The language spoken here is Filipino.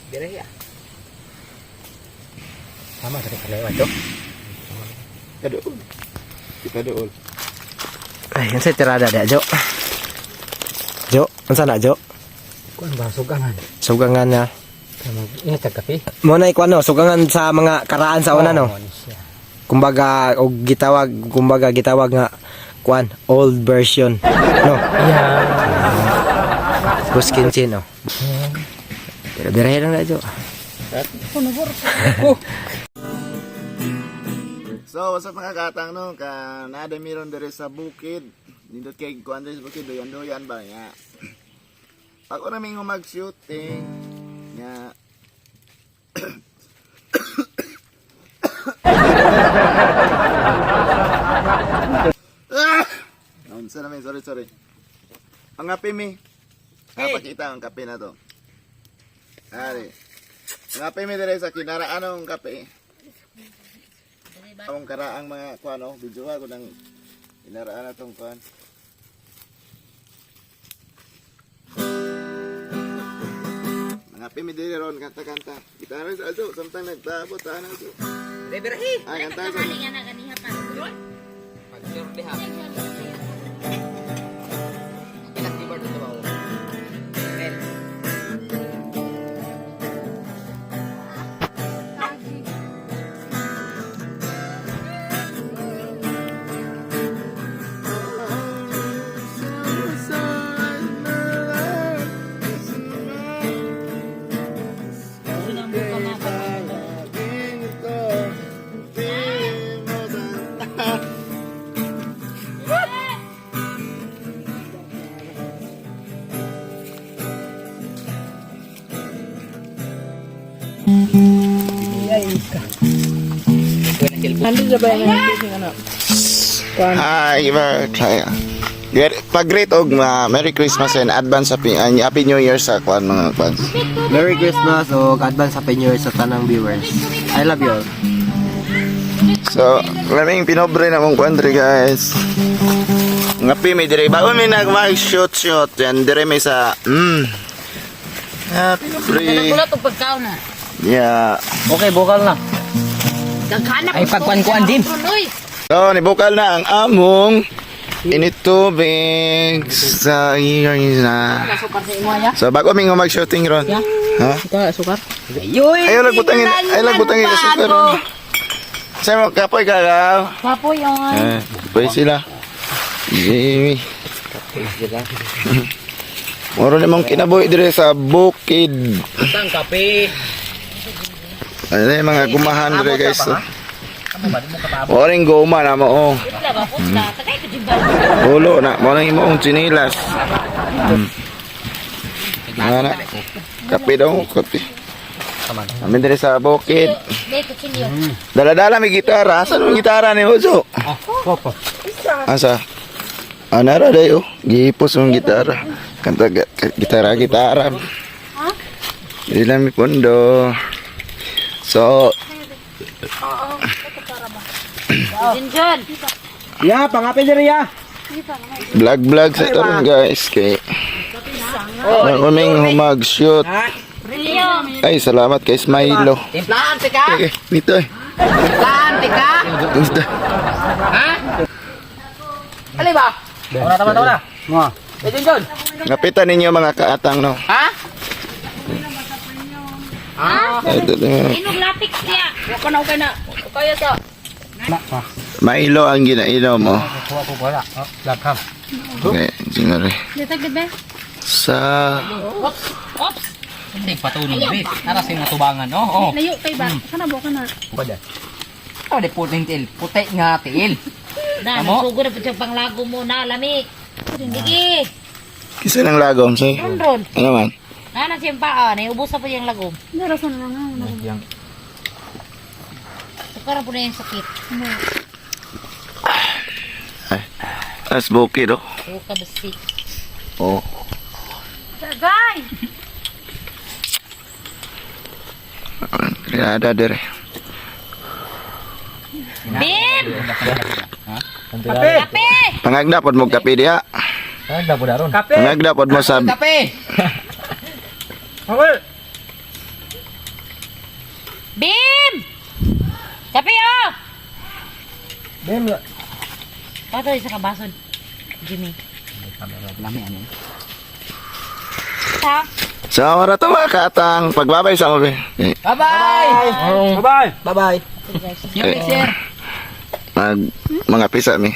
Dire ya. Sama sa kalewa to. Kadool. Kadool. Ay, yan sa tirada da, Jo. Jo, unsa na, Jo? Kuan ba sugangan? Sugangan na. Ini kape. Mo na ikuan no, sugangan sa mga karaan sa una no. Kumbaga og gitawag nga kuan, old version. No. Yeah. Buskin no. Pero birahe lang na, Jo. So, what's up mga katang no? Nada miron dire sa bukid. Nindot kay kuan dire sa bukid, doyan ba nga. Pag ora may mag-shooting nga Unsa na may sorry. Ang kape mi. Pakita ang kape na to. Ari. Ang kape mi dire sa kinaraan ang kape. Ang karaang mga kuan oh, video ko nang inaraan na tong kuan. Mga pimi dire ron kanta-kanta. Gitara sa aso, samtang nagtabot ana aso. Birahe. Ay kanta sa. Ganiha pa. Pag-sure diha. Pinag-tibar dito ba? Well. Hi, kaya. Pag-greet og Merry Christmas and advance Happy New Year sa kuan mga fans. Merry Christmas o advance Happy New Year sa tanang viewers. I love you all. So, maraming pinobre na mong kuan dre guys. Ngapi may dire ba may nag-shoot yan dire may sa pinobre. Nagulat og pagkaon na. Yeah. Okay, bukal na. Daghanap Ay, pagkuan-kuan, Dim. So, nibukal na ang among initubig sa iyo na. Sukar sa imo ya. So, bago may mag-shooting ron. Ha? Ito, sukar. Ayaw lagbutangin sa super. Sa mga kapoy kagaw. Papoy yung Kapoy sila. Jimmy. Moro namang kinabuhi dire sa bukid. Isang kape. Ano yung mga gumahan dire guys. Amo ba mo kapabo? Oring goma na mo oh. Putla ba putla. Tagay ko jimba. Ulo na. Mo nang imong chinilas. Ano? Kape daw. Kape. Amin dire sa bukid. Dito kinyo. Dala-dala may gitara. Asan yung gitara ni Ozo? Popo. Asa? Nara dayo. Gihipos yung gitara. Kanta gitara. Ha? Hindi lang may pondo. So, Jinjon. Ya, pangapi diri ya. vlog sa ito rin guys. Kay kaming humag-shoot. Rilyo. Ay, salamat kay Smilo. Timplahan tika. Okay, dito eh. Timplahan tika. Gusto. Ha? Ali ba? Tama na. Mo. Jinjon. Ngapitan ninyo mga kaatang no. Ha? Ah, Ito na. Inog latik siya. wako na okay na. Kaya sa. Milo ang ginainom mo. Kuha ko wala. Lagham. Okay, sinari. Dito gabi. Sa Ops. Hindi patulog bit. Nara sing matubangan, no? Oh. Layo kay ba? Kana bo kana. Pwede. Oh, de puting til. Puti nga til. Na, Amo? nasugo na po siyang panglago mo na, lami. Sige. kisa ng lagom say. Ron. Ano man? Nana siyang paan, ubos na po yung lagom. Darasan na nga. Yang Sukara po na yung sakit. Ay. As bukid oh. Suka basi. Oh. Dagay! Ada dire. Bim! kape. Kape! Pangagda pod mo kape diha. Ada po daron. Kape. Pangagda pod mo sa Kape. Awal. Bim! Kapi oh! Bem, Kato isa ka bason. Jimmy. Lami ano. Ha? So, wala to mga katang. Pagbabay sa mga. Bye-bye! bye-bye. See you next year. Mga pisa mi.